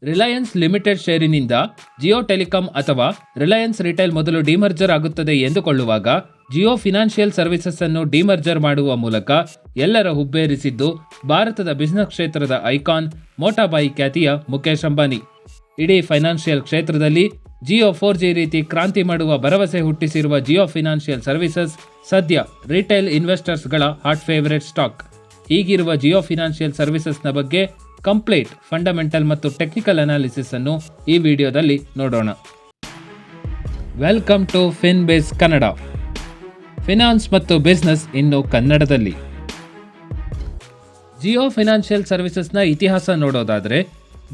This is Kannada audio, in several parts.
ರಿಲಯನ್ಸ್ ಲಿಮಿಟೆಡ್ ಷೇರಿನಿಂದ ಜಿಯೋ ಟೆಲಿಕಾಂ ಅಥವಾ ರಿಲಯನ್ಸ್ ರಿಟೇಲ್ ಮೊದಲು ಡಿಮರ್ಜರ್ ಆಗುತ್ತದೆ ಎಂದುಕೊಳ್ಳುವಾಗ ಜಿಯೋ ಫಿನಾನ್ಷಿಯಲ್ ಸರ್ವಿಸಸ್ ಅನ್ನು ಡಿಮರ್ಜರ್ ಮಾಡುವ ಮೂಲಕ ಎಲ್ಲರ ಹುಬ್ಬೇರಿಸಿದ್ದು ಭಾರತದ ಬಿಸಿನೆಸ್ ಕ್ಷೇತ್ರದ ಐಕಾನ್ ಮೋಟಾಬಾಯಿ ಖ್ಯಾತಿಯ ಮುಖೇಶ್ ಅಂಬಾನಿ. ಇಡೀ ಫೈನಾನ್ಷಿಯಲ್ ಕ್ಷೇತ್ರದಲ್ಲಿ ಜಿಯೋ 4G ರೀತಿ ಕ್ರಾಂತಿ ಮಾಡುವ ಭರವಸೆ ಹುಟ್ಟಿಸಿರುವ ಜಿಯೋ ಫಿನಾನ್ಷಿಯಲ್ ಸರ್ವಿಸಸ್ ಸದ್ಯ ರಿಟೇಲ್ ಇನ್ವೆಸ್ಟರ್ಸ್ಗಳ ಹಾಟ್ ಫೇವರೇಟ್ ಸ್ಟಾಕ್. ಹೀಗಿರುವ ಜಿಯೋ ಫಿನಾನ್ಷಿಯಲ್ ಸರ್ವಿಸಸ್ನ ಬಗ್ಗೆ ಕಂಪ್ಲೀಟ್ ಫಂಡಮೆಂಟಲ್ ಮತ್ತು ಟೆಕ್ನಿಕಲ್ ಅನಾಲಿಸಿಸ್ ಅನ್ನು ಈ ವಿಡಿಯೋದಲ್ಲಿ ನೋಡೋಣ. Welcome to Finbase Kannada. Finance ಮತ್ತು ಬಿಸ್ನೆಸ್ ಇನ್ನು ಕನ್ನಡದಲ್ಲಿ. ಜಿಯೋ ಫಿನಾನ್ಷಿಯಲ್ ಸರ್ವಿಸಸ್ನ ಇತಿಹಾಸ ನೋಡೋದಾದರೆ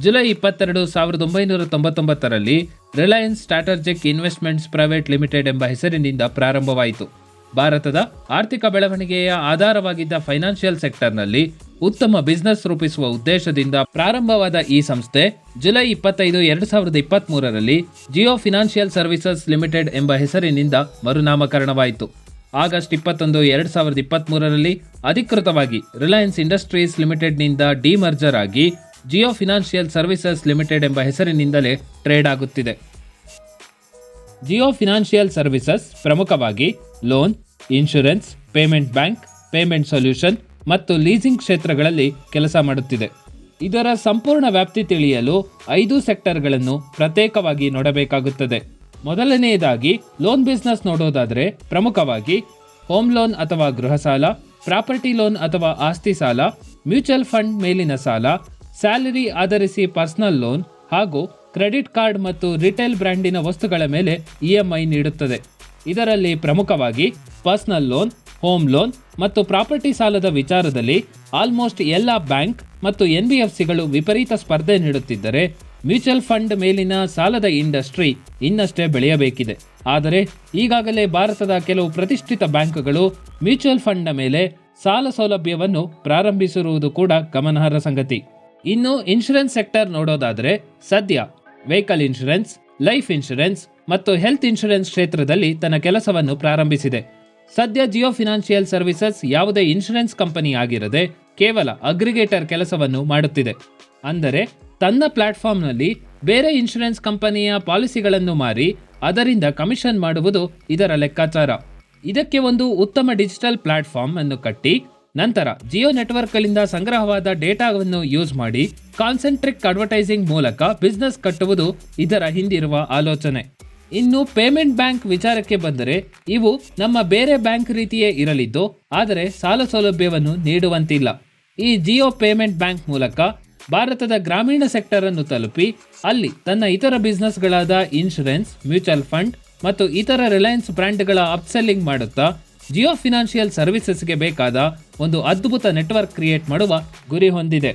ಜುಲೈ 22, 1999ರಲ್ಲಿ Reliance strategic investments private limited ಎಂಬ ಹೆಸರಿನಿಂದ ಪ್ರಾರಂಭವಾಯಿತು. ಭಾರತದ ಆರ್ಥಿಕ ಬೆಳವಣಿಗೆಯ ಆಧಾರವಾಗಿದ್ದ ಫೈನಾನ್ಷಿಯಲ್ ಸೆಕ್ಟರ್ನಲ್ಲಿ ಉತ್ತಮ ಬಿಸಿನೆಸ್ ರೂಪಿಸುವ ಉದ್ದೇಶದಿಂದ ಪ್ರಾರಂಭವಾದ ಈ ಸಂಸ್ಥೆ ಜುಲೈ 25, 2023ರಲ್ಲಿ ಜಿಯೋ ಫಿನಾನ್ಷಿಯಲ್ ಸರ್ವಿಸಸ್ ಲಿಮಿಟೆಡ್ ಎಂಬ ಹೆಸರಿನಿಂದ ಮರುನಾಮಕರಣವಾಯಿತು. ಆಗಸ್ಟ್ 21, 2023ರಲ್ಲಿ ಅಧಿಕೃತವಾಗಿ ರಿಲಯನ್ಸ್ ಇಂಡಸ್ಟ್ರೀಸ್ ಲಿಮಿಟೆಡ್ನಿಂದ ಡಿಮರ್ಜರ್ ಆಗಿ ಜಿಯೋ ಫಿನಾನ್ಷಿಯಲ್ ಸರ್ವಿಸಸ್ ಲಿಮಿಟೆಡ್ ಎಂಬ ಹೆಸರಿನಿಂದಲೇ ಟ್ರೇಡ್ ಆಗುತ್ತಿದೆ. ಜಿಯೋ ಫಿನಾನ್ಷಿಯಲ್ ಸರ್ವಿಸಸ್ ಪ್ರಮುಖವಾಗಿ loan, insurance, payment bank, payment solution ಮತ್ತು ಲೀಸಿಂಗ್ ಕ್ಷೇತ್ರಗಳಲ್ಲಿ ಕೆಲಸ ಮಾಡುತ್ತಿದೆ. ಇದರ ಸಂಪೂರ್ಣ ವ್ಯಾಪ್ತಿ ತಿಳಿಯಲು 5 ಸೆಕ್ಟರ್ಗಳನ್ನು ಪ್ರತ್ಯೇಕವಾಗಿ ನೋಡಬೇಕಾಗುತ್ತದೆ. ಮೊದಲನೆಯದಾಗಿ ಲೋನ್ ಬಿಸ್ನೆಸ್ ನೋಡೋದಾದರೆ ಪ್ರಮುಖವಾಗಿ ಹೋಮ್ ಲೋನ್ ಅಥವಾ ಗೃಹ ಸಾಲ, ಪ್ರಾಪರ್ಟಿ ಲೋನ್ ಅಥವಾ ಆಸ್ತಿ ಸಾಲ, ಮ್ಯೂಚುವಲ್ ಫಂಡ್ ಮೇಲಿನ ಸಾಲ, ಸ್ಯಾಲರಿ ಆಧರಿಸಿ ಪರ್ಸನಲ್ ಲೋನ್ ಹಾಗೂ ಕ್ರೆಡಿಟ್ ಕಾರ್ಡ್ ಮತ್ತು ರಿಟೇಲ್ ಬ್ರ್ಯಾಂಡಿನ ವಸ್ತುಗಳ ಮೇಲೆ EMI ನೀಡುತ್ತದೆ. ಇದರಲ್ಲಿ ಪ್ರಮುಖವಾಗಿ ಪರ್ಸನಲ್ ಲೋನ್, ಹೋಮ್ ಲೋನ್ ಮತ್ತು ಪ್ರಾಪರ್ಟಿ ಸಾಲದ ವಿಚಾರದಲ್ಲಿ ಆಲ್ಮೋಸ್ಟ್ ಎಲ್ಲ ಬ್ಯಾಂಕ್ ಮತ್ತು NBFCಗಳು ವಿಪರೀತ ಸ್ಪರ್ಧೆ ನೀಡುತ್ತಿದ್ದರೆ, ಮ್ಯೂಚುವಲ್ ಫಂಡ್ ಮೇಲಿನ ಸಾಲದ ಇಂಡಸ್ಟ್ರಿ ಇನ್ನಷ್ಟೇ ಬೆಳೆಯಬೇಕಿದೆ. ಆದರೆ ಈಗಾಗಲೇ ಭಾರತದ ಕೆಲವು ಪ್ರತಿಷ್ಠಿತ ಬ್ಯಾಂಕ್ಗಳು ಮ್ಯೂಚುವಲ್ ಫಂಡ್ನ ಮೇಲೆ ಸಾಲ ಸೌಲಭ್ಯವನ್ನು ಪ್ರಾರಂಭಿಸಿರುವುದು ಕೂಡ ಗಮನಾರ್ಹ ಸಂಗತಿ. ಇನ್ನು ಇನ್ಶೂರೆನ್ಸ್ ಸೆಕ್ಟರ್ ನೋಡೋದಾದರೆ ಸದ್ಯ ವೆಹಿಕಲ್ ಇನ್ಶೂರೆನ್ಸ್, ಲೈಫ್ ಇನ್ಶೂರೆನ್ಸ್ ಮತ್ತು ಹೆಲ್ತ್ ಇನ್ಶೂರೆನ್ಸ್ ಕ್ಷೇತ್ರದಲ್ಲಿ ತನ್ನ ಕೆಲಸವನ್ನು ಪ್ರಾರಂಭಿಸಿದೆ. ಸದ್ಯ ಜಿಯೋ ಫಿನಾನ್ಷಿಯಲ್ ಸರ್ವಿಸಸ್ ಯಾವುದೇ ಇನ್ಶೂರೆನ್ಸ್ ಕಂಪನಿ ಆಗಿರದೆ ಕೇವಲ ಅಗ್ರಿಗೇಟರ್ ಕೆಲಸವನ್ನು ಮಾಡುತ್ತಿದೆ. ಅಂದರೆ ತನ್ನ ಪ್ಲಾಟ್ಫಾರ್ಮ್ನಲ್ಲಿ ಬೇರೆ ಇನ್ಶೂರೆನ್ಸ್ ಕಂಪನಿಯ ಪಾಲಿಸಿಗಳನ್ನು ಮಾರಿ ಅದರಿಂದ ಕಮಿಷನ್ ಮಾಡುವುದು ಇದರ ಲೆಕ್ಕಾಚಾರ. ಇದಕ್ಕೆ ಒಂದು ಉತ್ತಮ ಡಿಜಿಟಲ್ ಪ್ಲಾಟ್ಫಾರ್ಮ್ ಅನ್ನು ಕಟ್ಟಿ ನಂತರ ಜಿಯೋ ನೆಟ್ವರ್ಕ್ಗಳಿಂದ ಸಂಗ್ರಹವಾದ ಡೇಟಾವನ್ನು ಯೂಸ್ ಮಾಡಿ ಕಾನ್ಸೆಂಟ್ರಿಕ್ ಅಡ್ವರ್ಟೈಸಿಂಗ್ ಮೂಲಕ ಬಿಸ್ನೆಸ್ ಕಟ್ಟುವುದು ಇದರ ಹಿಂದಿರುವ ಆಲೋಚನೆ. ಇನ್ನು ಪೇಮೆಂಟ್ ಬ್ಯಾಂಕ್ ವಿಚಾರಕ್ಕೆ ಬಂದರೆ ಇವು ನಮ್ಮ ಬೇರೆ ಬ್ಯಾಂಕ್ ರೀತಿಯೇ ಇರಲಿದ್ದು ಆದರೆ ಸಾಲ ಸೌಲಭ್ಯವನ್ನು ನೀಡುವಂತಿಲ್ಲ. ಈ ಜಿಯೋ ಪೇಮೆಂಟ್ ಬ್ಯಾಂಕ್ ಮೂಲಕ ಭಾರತದ ಗ್ರಾಮೀಣ ಸೆಕ್ಟರ್ ಅನ್ನು ತಲುಪಿ ಅಲ್ಲಿ ತನ್ನ ಇತರ ಬಿಸ್ನೆಸ್ಗಳಾದ ಇನ್ಶೂರೆನ್ಸ್, ಮ್ಯೂಚುವಲ್ ಫಂಡ್ ಮತ್ತು ಇತರ ರಿಲಯನ್ಸ್ ಬ್ರ್ಯಾಂಡ್ಗಳ ಅಪ್ಸೆಲ್ಲಿಂಗ್ ಮಾಡುತ್ತಾ ಜಿಯೋ ಫಿನಾನ್ಷಿಯಲ್ ಸರ್ವಿಸಸ್ಗೆ ಬೇಕಾದ ಒಂದು ಅದ್ಭುತ ನೆಟ್ವರ್ಕ್ ಕ್ರಿಯೇಟ್ ಮಾಡುವ ಗುರಿ ಹೊಂದಿದೆ.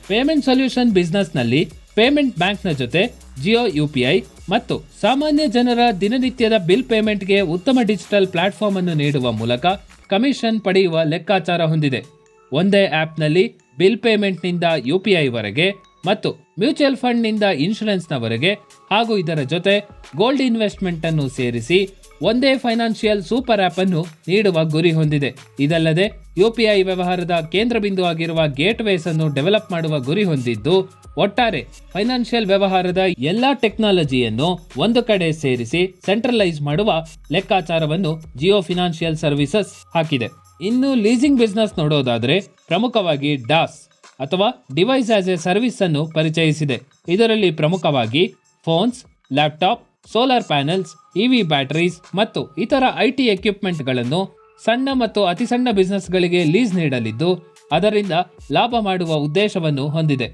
ಪೇಮೆಂಟ್ ಸೊಲ್ಯೂಷನ್ ಬಿಸ್ನೆಸ್ನಲ್ಲಿ ಪೇಮೆಂಟ್ ಬ್ಯಾಂಕ್ನ ಜೊತೆ ಜಿಯೋ UPI ಮತ್ತು ಸಾಮಾನ್ಯ ಜನರ ದಿನನಿತ್ಯದ ಬಿಲ್ ಪೇಮೆಂಟ್ಗೆ ಉತ್ತಮ ಡಿಜಿಟಲ್ ಪ್ಲಾಟ್ಫಾರ್ಮ್ ಅನ್ನು ನೀಡುವ ಮೂಲಕ ಕಮಿಷನ್ ಪಡೆಯುವ ಲೆಕ್ಕಾಚಾರ ಹೊಂದಿದೆ. ಒಂದೇ ಆ್ಯಪ್ನಲ್ಲಿ ಬಿಲ್ ಪೇಮೆಂಟ್ನಿಂದ UPI ವರೆಗೆ ಮತ್ತು ಮ್ಯೂಚುವಲ್ ಫಂಡ್ನಿಂದ ಇನ್ಶೂರೆನ್ಸ್ನವರೆಗೆ ಹಾಗೂ ಇದರ ಜೊತೆ ಗೋಲ್ಡ್ ಇನ್ವೆಸ್ಟ್ಮೆಂಟ್ ಅನ್ನು ಸೇರಿಸಿ ಒಂದೇ ಫೈನಾನ್ಷಿಯಲ್ ಸೂಪರ್ ಆ್ಯಪ್ ಅನ್ನು ನೀಡುವ ಗುರಿ ಹೊಂದಿದೆ. ಇದಲ್ಲದೆ UPI ವ್ಯವಹಾರದ ಕೇಂದ್ರ ಬಿಂದು ಆಗಿರುವ ಗೇಟ್ವೇಸ್ ಅನ್ನು ಡೆವಲಪ್ ಮಾಡುವ ಗುರಿ ಹೊಂದಿದ್ದು, ಒಟ್ಟಾರೆ ಫೈನಾನ್ಷಿಯಲ್ ವ್ಯವಹಾರದ ಎಲ್ಲಾ ಟೆಕ್ನಾಲಜಿಯನ್ನು ಒಂದು ಕಡೆ ಸೇರಿಸಿ ಸೆಂಟ್ರಲೈಸ್ ಮಾಡುವ ಲೆಕ್ಕಾಚಾರವನ್ನು ಜಿಯೋ ಫಿನಾನ್ಷಿಯಲ್ ಸರ್ವಿಸಸ್ ಹಾಕಿದೆ. ಇನ್ನು ಲೀಸಿಂಗ್ ಬಿಸ್ನೆಸ್ ನೋಡೋದಾದರೆ ಪ್ರಮುಖವಾಗಿ DaaS ಅಥವಾ ಡಿವೈಸ್ ಆಸ್ ಎ ಸರ್ವಿಸ್ ಅನ್ನು ಪರಿಚಯಿಸಿದೆ. ಇದರಲ್ಲಿ ಪ್ರಮುಖವಾಗಿ phones, laptop, solar panels, EV batteries ಮತ್ತು ಇತರ IT ಎಕ್ವಿಪ್ಮೆಂಟ್ಗಳನ್ನು ಸಣ್ಣ ಮತ್ತು ಅತಿ ಸಣ್ಣ ಬಿಸ್ನೆಸ್ಗಳಿಗೆ ಲೀಸ್ ನೀಡಲಿದ್ದು ಅದರಿಂದ ಲಾಭ ಮಾಡುವ ಉದ್ದೇಶವನ್ನು ಹೊಂದಿದೆ.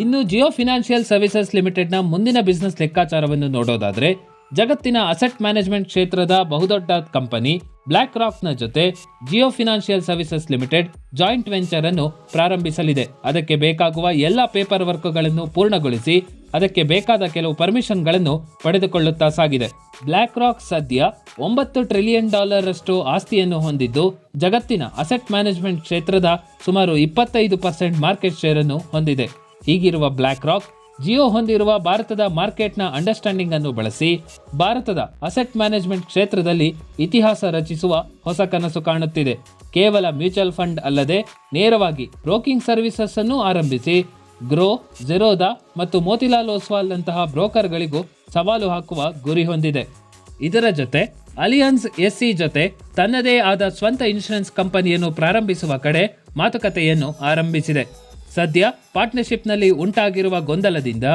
ಇನ್ನು ಜಿಯೋ ಫಿನಾನ್ಷಿಯಲ್ ಸರ್ವಿಸಸ್ ಲಿಮಿಟೆಡ್ನ ಮುಂದಿನ ಬಿಸ್ನೆಸ್ ಲೆಕ್ಕಾಚಾರವನ್ನು ನೋಡೋದಾದರೆ ಜಗತ್ತಿನ ಅಸೆಟ್ ಮ್ಯಾನೇಜ್ಮೆಂಟ್ ಕ್ಷೇತ್ರದ ಬಹುದೊಡ್ಡ ಕಂಪನಿ ಬ್ಲ್ಯಾಕ್ ರಾಕ್ನ ಜೊತೆ Jio financial services limited joint venture ಅನ್ನು ಪ್ರಾರಂಭಿಸಲಿದೆ. ಅದಕ್ಕೆ ಬೇಕಾಗುವ ಎಲ್ಲ ಪೇಪರ್ ವರ್ಕ್ಗಳನ್ನು ಪೂರ್ಣಗೊಳಿಸಿ ಅದಕ್ಕೆ ಬೇಕಾದ ಕೆಲವು ಪರ್ಮಿಷನ್ಗಳನ್ನು ಪಡೆದುಕೊಳ್ಳುತ್ತಾ ಸಾಗಿದೆ. ಬ್ಲ್ಯಾಕ್ ರಾಕ್ ಸದ್ಯ $9 ಟ್ರಿಲಿಯನ್ ಅಷ್ಟು ಆಸ್ತಿಯನ್ನು ಹೊಂದಿದ್ದು ಜಗತ್ತಿನ ಅಸೆಟ್ ಮ್ಯಾನೇಜ್ಮೆಂಟ್ ಕ್ಷೇತ್ರದ ಸುಮಾರು 25% ಮಾರ್ಕೆಟ್ ಶೇರ್ ಅನ್ನು ಹೊಂದಿದೆ. ಹೀಗಿರುವ ಬ್ಲ್ಯಾಕ್ ರಾಕ್ ಜಿಯೋ ಹೊಂದಿರುವ ಭಾರತದ ಮಾರ್ಕೆಟ್ನ ಅಂಡರ್ಸ್ಟ್ಯಾಂಡಿಂಗ್ ಅನ್ನು ಬಳಸಿ ಭಾರತದ ಅಸೆಟ್ ಮ್ಯಾನೇಜ್ಮೆಂಟ್ ಕ್ಷೇತ್ರದಲ್ಲಿ ಇತಿಹಾಸ ರಚಿಸುವ ಹೊಸ ಕನಸು ಕಾಣುತ್ತಿದೆ. ಕೇವಲ ಮ್ಯೂಚುವಲ್ ಫಂಡ್ ಅಲ್ಲದೆ ನೇರವಾಗಿ ಬ್ರೋಕಿಂಗ್ ಸರ್ವಿಸಸ್ ಅನ್ನು ಆರಂಭಿಸಿ ಗ್ರೋ, ಝೆರೋದಾ ಮತ್ತು ಮೋತಿಲಾಲ್ ಓಸ್ವಾಲ್ನಂತಹ ಬ್ರೋಕರ್ಗಳಿಗೂ ಸವಾಲು ಹಾಕುವ ಗುರಿ ಹೊಂದಿದೆ. ಇದರ ಜೊತೆ ಅಲಿಯನ್ಸ್ ಎಸ್ಸಿ ಜೊತೆ ತನ್ನದೇ ಆದ ಸ್ವಂತ ಇನ್ಶೂರೆನ್ಸ್ ಕಂಪನಿಯನ್ನು ಪ್ರಾರಂಭಿಸುವ ಕಡೆ ಮಾತುಕತೆಯನ್ನು ಆರಂಭಿಸಿದೆ. ಸದ್ಯ ಪಾರ್ಟ್ನರ್ಶಿಪ್ನಲ್ಲಿ ಉಂಟಾಗಿರುವ ಗೊಂದಲದಿಂದ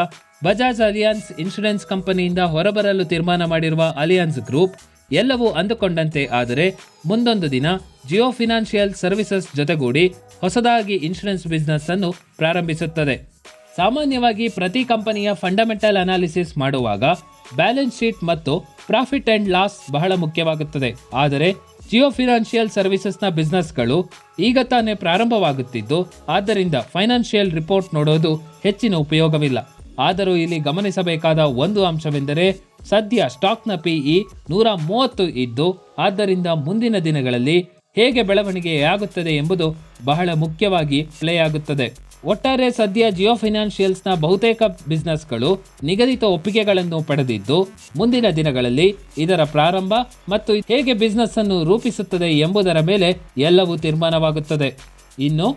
ಬಜಾಜ್ ಅಲಿಯನ್ಸ್ ಇನ್ಶೂರೆನ್ಸ್ ಕಂಪನಿಯಿಂದ ಹೊರಬರಲು ತೀರ್ಮಾನ ಮಾಡಿರುವ ಅಲಿಯನ್ಸ್ ಗ್ರೂಪ್ ಎಲ್ಲವೂ ಅಂದುಕೊಂಡಂತೆ ಆದರೆ ಮುಂದೊಂದು ದಿನ ಜಿಯೋ ಫಿನಾನ್ಷಿಯಲ್ ಸರ್ವಿಸಸ್ ಜೊತೆಗೂಡಿ ಹೊಸದಾಗಿ ಇನ್ಶೂರೆನ್ಸ್ ಬಿಸ್ನೆಸ್ ಅನ್ನು ಪ್ರಾರಂಭಿಸುತ್ತದೆ. ಸಾಮಾನ್ಯವಾಗಿ ಪ್ರತಿ ಕಂಪನಿಯ ಫಂಡಮೆಂಟಲ್ ಅನಾಲಿಸಿಸ್ ಮಾಡುವಾಗ ಬ್ಯಾಲೆನ್ಸ್ ಶೀಟ್ ಮತ್ತು ಪ್ರಾಫಿಟ್ ಅಂಡ್ ಲಾಸ್ ಬಹಳ ಮುಖ್ಯವಾಗುತ್ತದೆ. ಆದರೆ ಜಿಯೋ ಫಿನಾನ್ಷಿಯಲ್ ಸರ್ವಿಸಸ್ನ ಬಿಸ್ನೆಸ್ಗಳು ಈಗ ತಾನೇ ಪ್ರಾರಂಭವಾಗುತ್ತಿದ್ದು ಆದ್ದರಿಂದ ಫೈನಾನ್ಷಿಯಲ್ ರಿಪೋರ್ಟ್ ನೋಡೋದು ಹೆಚ್ಚಿನ ಉಪಯೋಗವಿಲ್ಲ. ಆದರೂ ಇಲ್ಲಿ ಗಮನಿಸಬೇಕಾದ ಒಂದು ಅಂಶವೆಂದರೆ ಸದ್ಯ ಸ್ಟಾಕ್ನ PE 130 ಇದ್ದು ಆದ್ದರಿಂದ ಮುಂದಿನ ದಿನಗಳಲ್ಲಿ ಹೇಗೆ ಬೆಳವಣಿಗೆಯಾಗುತ್ತದೆ ಎಂಬುದು ಬಹಳ ಮುಖ್ಯವಾಗಿ ಪ್ಲೇ ಆಗುತ್ತದೆ. ಒಟ್ಟಾರೆ ಸದ್ಯ ಜಿಯೋ ಫಿನಾನ್ಷಿಯಲ್ಸ್ನ ಬಹುತೇಕ ಬಿಸ್ನೆಸ್ಗಳು ನಿಗದಿತ ಒಪ್ಪಿಗೆಗಳನ್ನು ಪಡೆದಿದ್ದು ಮುಂದಿನ ದಿನಗಳಲ್ಲಿ ಇದರ ಪ್ರಾರಂಭ ಮತ್ತು ಹೇಗೆ ಬಿಸ್ನೆಸ್ ಅನ್ನು ರೂಪಿಸುತ್ತದೆ ಎಂಬುದರ ಮೇಲೆ ಎಲ್ಲವೂ ತೀರ್ಮಾನವಾಗುತ್ತದೆ. ಇನ್ನು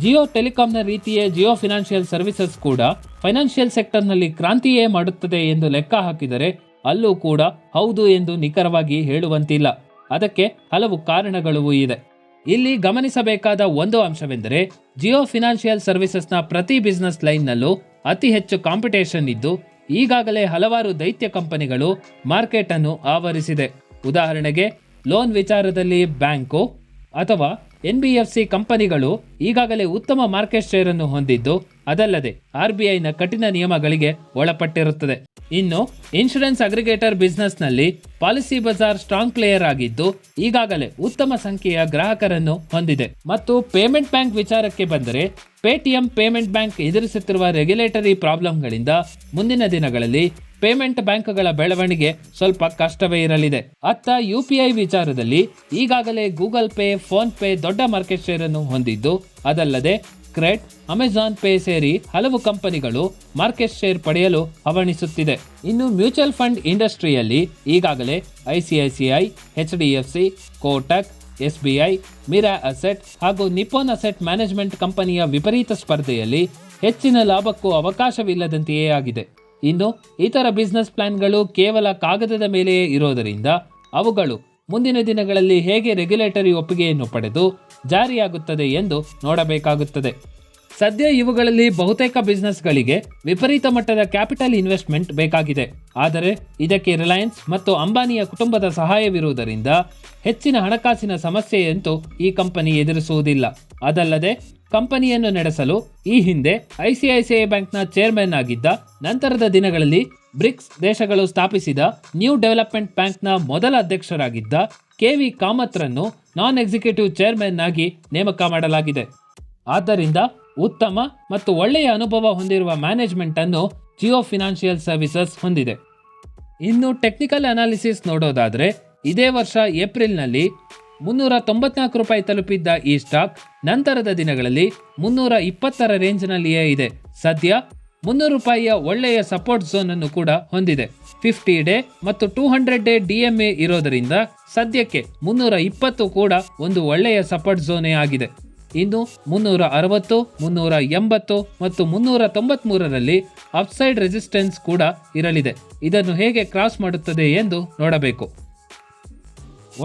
ಜಿಯೋ ಟೆಲಿಕಾಂನ ರೀತಿಯೇ ಜಿಯೋ ಫಿನಾನ್ಷಿಯಲ್ ಸರ್ವಿಸಸ್ ಕೂಡ ಫೈನಾನ್ಷಿಯಲ್ ಸೆಕ್ಟರ್ನಲ್ಲಿ ಕ್ರಾಂತಿಯೇ ಮಾಡುತ್ತದೆ ಎಂದು ಲೆಕ್ಕ ಹಾಕಿದರೆ ಅಲ್ಲೂ ಕೂಡ ಹೌದು ಎಂದು ನಿಖರವಾಗಿ ಹೇಳುವಂತಿಲ್ಲ. ಅದಕ್ಕೆ ಹಲವು ಕಾರಣಗಳೂ ಇದೆ. ಇಲ್ಲಿ ಗಮನಿಸಬೇಕಾದ ಒಂದು ಅಂಶವೆಂದರೆ ಜಿಯೋ ಫಿನಾನ್ಷಿಯಲ್ ಸರ್ವಿಸಸ್ನ ಪ್ರತಿ ಬಿಸ್ನೆಸ್ ಲೈನ್ನಲ್ಲೂ ಅತಿ ಹೆಚ್ಚು ಕಾಂಪಿಟೇಷನ್ ಇದ್ದು ಈಗಾಗಲೇ ಹಲವಾರು ದೈತ್ಯ ಕಂಪನಿಗಳು ಮಾರ್ಕೆಟ್ ಅನ್ನು ಆವರಿಸಿದೆ. ಉದಾಹರಣೆಗೆ ಲೋನ್ ವಿಚಾರದಲ್ಲಿ ಬ್ಯಾಂಕು ಅಥವಾ NBFC ಕಂಪನಿಗಳು ಈಗಾಗಲೇ ಉತ್ತಮ ಮಾರ್ಕೆಟ್ ಶೇರ್ ಅನ್ನು ಹೊಂದಿದ್ದು ಅದಲ್ಲದೆ RBIನ ಕಠಿಣ ನಿಯಮಗಳಿಗೆ ಒಳಪಟ್ಟಿರುತ್ತದೆ. ಇನ್ನು ಇನ್ಶೂರೆನ್ಸ್ ಅಗ್ರಿಗೇಟರ್ ಬಿಸ್ನೆಸ್ನಲ್ಲಿ ಪಾಲಿಸಿ ಬಜಾರ್ ಸ್ಟ್ರಾಂಗ್ ಪ್ಲೇಯರ್ ಆಗಿದ್ದು ಈಗಾಗಲೇ ಉತ್ತಮ ಸಂಖ್ಯೆಯ ಗ್ರಾಹಕರನ್ನು ಹೊಂದಿದೆ. ಮತ್ತು ಪೇಮೆಂಟ್ ಬ್ಯಾಂಕ್ ವಿಚಾರಕ್ಕೆ ಬಂದರೆ ಪೇಟಿಎಂ ಪೇಮೆಂಟ್ ಬ್ಯಾಂಕ್ ಎದುರಿಸುತ್ತಿರುವ ರೆಗ್ಯುಲೇಟರಿ ಪ್ರಾಬ್ಲಮ್ಗಳಿಂದ ಮುಂದಿನ ದಿನಗಳಲ್ಲಿ ಪೇಮೆಂಟ್ ಬ್ಯಾಂಕ್ಗಳ ಬೆಳವಣಿಗೆ ಸ್ವಲ್ಪ ಕಷ್ಟವೇ ಇರಲಿದೆ. ಅತ್ತ UPI ವಿಚಾರದಲ್ಲಿ ಈಗಾಗಲೇ ಗೂಗಲ್ ಪೇ, ಫೋನ್ ಪೇ ದೊಡ್ಡ ಮಾರ್ಕೆಟ್ ಶೇರ್ ಅನ್ನು ಹೊಂದಿದ್ದು ಅದಲ್ಲದೆ ಕ್ರೆಡ್, ಅಮೆಜಾನ್ ಪೇ ಸೇರಿ ಹಲವು ಕಂಪನಿಗಳು ಮಾರ್ಕೆಟ್ ಶೇರ್ ಪಡೆಯಲು ಹವಣಿಸುತ್ತಿದೆ. ಇನ್ನು ಮ್ಯೂಚುವಲ್ ಫಂಡ್ ಇಂಡಸ್ಟ್ರಿಯಲ್ಲಿ ಈಗಾಗಲೇ ICICI, HDFC, Kotak, SBI, Mira asset ಹಾಗೂ ನಿಪ್ಪೋನ್ ಅಸೆಟ್ ಮ್ಯಾನೇಜ್ಮೆಂಟ್ ಕಂಪನಿಯ ವಿಪರೀತ ಸ್ಪರ್ಧೆಯಲ್ಲಿ ಹೆಚ್ಚಿನ ಲಾಭಕ್ಕೂ ಅವಕಾಶವಿಲ್ಲದಂತೆಯೇ ಆಗಿದೆ. ಇನ್ನು ಇತರ ಬಿಸ್ನೆಸ್ ಪ್ಲಾನ್ಗಳು ಕೇವಲ ಕಾಗದದ ಮೇಲೆಯೇ ಇರೋದರಿಂದ ಅವುಗಳು ಮುಂದಿನ ದಿನಗಳಲ್ಲಿ ಹೇಗೆ ರೆಗ್ಯುಲೇಟರಿ ಒಪ್ಪಿಗೆಯನ್ನು ಪಡೆದು ಜಾರಿಯಾಗುತ್ತದೆ ಎಂದು ನೋಡಬೇಕಾಗುತ್ತದೆ. ಸದ್ಯ ಇವುಗಳಲ್ಲಿ ಬಹುತೇಕ ಬಿಸ್ನೆಸ್ಗಳಿಗೆ ವಿಪರೀತ ಮಟ್ಟದ ಕ್ಯಾಪಿಟಲ್ ಇನ್ವೆಸ್ಟ್ಮೆಂಟ್ ಬೇಕಾಗಿದೆ. ಆದರೆ ಇದಕ್ಕೆ ರಿಲಯನ್ಸ್ ಮತ್ತು ಅಂಬಾನಿಯ ಕುಟುಂಬದ ಸಹಾಯವಿರುವುದರಿಂದ ಹೆಚ್ಚಿನ ಹಣಕಾಸಿನ ಸಮಸ್ಯೆಯಂತೂ ಈ ಕಂಪನಿ ಎದುರಿಸುವುದಿಲ್ಲ. ಅದಲ್ಲದೆ ಕಂಪನಿಯನ್ನು ನಡೆಸಲು ಈ ಹಿಂದೆ ICICI ಬ್ಯಾಂಕ್ನ ಚೇರ್ಮನ್ ಆಗಿದ್ದ, ನಂತರದ ದಿನಗಳಲ್ಲಿ ಬ್ರಿಕ್ಸ್ ದೇಶಗಳು ಸ್ಥಾಪಿಸಿದ ನ್ಯೂ ಡೆವಲಪ್ಮೆಂಟ್ ಬ್ಯಾಂಕ್ನ ಮೊದಲ ಅಧ್ಯಕ್ಷರಾಗಿದ್ದ KV ಕಾಮತ್ರನ್ನು ನಾನ್ ಎಕ್ಸಿಕ್ಯೂಟಿವ್ ಚೇರ್ಮನ್ ಆಗಿ ನೇಮಕ ಮಾಡಲಾಗಿದೆ. ಆದ್ದರಿಂದ ಉತ್ತಮ ಮತ್ತು ಒಳ್ಳೆಯ ಅನುಭವ ಹೊಂದಿರುವ ಮ್ಯಾನೇಜ್ಮೆಂಟ್ ಅನ್ನು ಜಿಯೋ ಫಿನಾನ್ಷಿಯಲ್ ಸರ್ವಿಸಸ್ ಹೊಂದಿದೆ. ಇನ್ನು ಟೆಕ್ನಿಕಲ್ ಅನಾಲಿಸಿಸ್ ನೋಡೋದಾದರೆ ಇದೇ ವರ್ಷ ಏಪ್ರಿಲ್ನಲ್ಲಿ 394 ರೂಪಾಯಿ ತಲುಪಿದ್ದ ಈ ಸ್ಟಾಕ್ ನಂತರದ ದಿನಗಳಲ್ಲಿ 320 ರೇಂಜ್ನಲ್ಲಿಯೇ ಇದೆ. ಸದ್ಯ 300 ರೂಪಾಯಿಯ ಒಳ್ಳೆಯ ಸಪೋರ್ಟ್ ಝೋನ್ ಅನ್ನು ಕೂಡ ಹೊಂದಿದೆ. 50 ಡೇ ಮತ್ತು 200 ಡೇ DMA ಇರೋದರಿಂದ ಸದ್ಯಕ್ಕೆ 320 ಕೂಡ ಒಂದು ಒಳ್ಳೆಯ ಸಪೋರ್ಟ್ ಝೋನೇ ಆಗಿದೆ. ಇನ್ನು 360, 380 ಮತ್ತು 393ರಲ್ಲಿ ಅಪ್ಸೈಡ್ ರೆಸಿಸ್ಟೆನ್ಸ್ ಕೂಡ ಇರಲಿದೆ. ಇದನ್ನು ಹೇಗೆ ಕ್ರಾಸ್ ಮಾಡುತ್ತದೆ ಎಂದು ನೋಡಬೇಕು.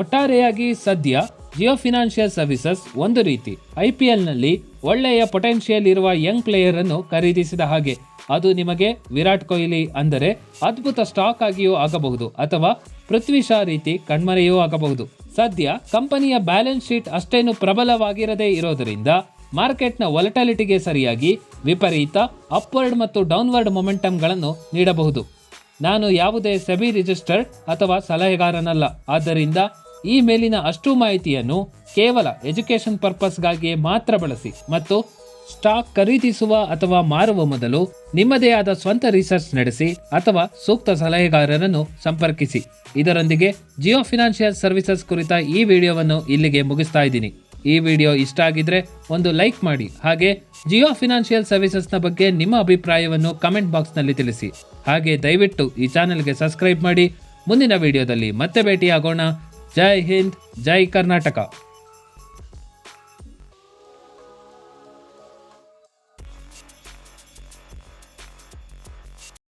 ಒಟ್ಟಾರೆಯಾಗಿ ಸದ್ಯ ಜಿಯೋ ಫಿನಾನ್ಷಿಯಲ್ ಸರ್ವಿಸಸ್ ಒಂದು ರೀತಿ IPLನಲ್ಲಿ ಒಳ್ಳೆಯ ಪೊಟೆನ್ಷಿಯಲ್ ಇರುವ ಯಂಗ್ ಪ್ಲೇಯರ್ ಅನ್ನು ಖರೀದಿಸಿದ ಹಾಗೆ. ಅದು ನಿಮಗೆ ವಿರಾಟ್ ಕೊಹ್ಲಿ ಅಂದರೆ ಅದ್ಭುತ ಸ್ಟಾಕ್ ಆಗಿಯೂ ಆಗಬಹುದು ಅಥವಾ ಪೃಥ್ವಿ ಶಾ ರೀತಿ ಕಣ್ಮರೆಯೂ ಆಗಬಹುದು. ಸದ್ಯ ಕಂಪನಿಯ ಬ್ಯಾಲೆನ್ಸ್ ಶೀಟ್ ಅಷ್ಟೇನು ಪ್ರಬಲವಾಗಿರದೇ ಇರೋದರಿಂದ ಮಾರ್ಕೆಟ್ನ ವಾಲಟಿಲಿಟಿಗೆ ಸರಿಯಾಗಿ ವಿಪರೀತ ಅಪ್ವರ್ಡ್ ಮತ್ತು ಡೌನ್ವರ್ಡ್ ಮೊಮೆಂಟಮ್ಗಳನ್ನು ನೀಡಬಹುದು. ನಾನು ಯಾವುದೇ ಸೆಬಿ ರಿಜಿಸ್ಟರ್ಡ್ ಅಥವಾ ಸಲಹೆಗಾರನಲ್ಲ. ಆದ್ದರಿಂದ ಈ ಮೇಲಿನ ಅಷ್ಟು ಮಾಹಿತಿಯನ್ನು ಕೇವಲ ಎಜುಕೇಷನ್ ಪರ್ಪಸ್ಗಾಗಿಯೇ ಮಾತ್ರ ಬಳಸಿ ಮತ್ತು ಸ್ಟಾಕ್ ಖರೀದಿಸುವ ಅಥವಾ ಮಾರುವ ಮೊದಲು ನಿಮ್ಮದೇ ಆದ ಸ್ವಂತ ರಿಸರ್ಚ್ ನಡೆಸಿ ಅಥವಾ ಸೂಕ್ತ ಸಲಹೆಗಾರರನ್ನು ಸಂಪರ್ಕಿಸಿ. ಇದರೊಂದಿಗೆ ಜಿಯೋ ಫಿನಾನ್ಷಿಯಲ್ ಸರ್ವಿಸಸ್ ಕುರಿತ ಈ ವಿಡಿಯೋವನ್ನು ಇಲ್ಲಿಗೆ ಮುಗಿಸ್ತಾ ಇದ್ದೀನಿ. ಈ ವಿಡಿಯೋ ಇಷ್ಟ ಆಗಿದ್ರೆ ಒಂದು ಲೈಕ್ ಮಾಡಿ. ಹಾಗೆ ಜಿಯೋ ಫಿನಾನ್ಷಿಯಲ್ ಸರ್ವಿಸಸ್ನ ಬಗ್ಗೆ ನಿಮ್ಮ ಅಭಿಪ್ರಾಯವನ್ನು ಕಮೆಂಟ್ ಬಾಕ್ಸ್ನಲ್ಲಿ ತಿಳಿಸಿ. ಹಾಗೆ ದಯವಿಟ್ಟು ಈ ಚಾನೆಲ್ಗೆ ಸಬ್ಸ್ಕ್ರೈಬ್ ಮಾಡಿ. ಮುಂದಿನ ವಿಡಿಯೋದಲ್ಲಿ ಮತ್ತೆ ಭೇಟಿಯಾಗೋಣ. ಜೈ ಹಿಂದ್, ಜೈ ಕರ್ನಾಟಕ.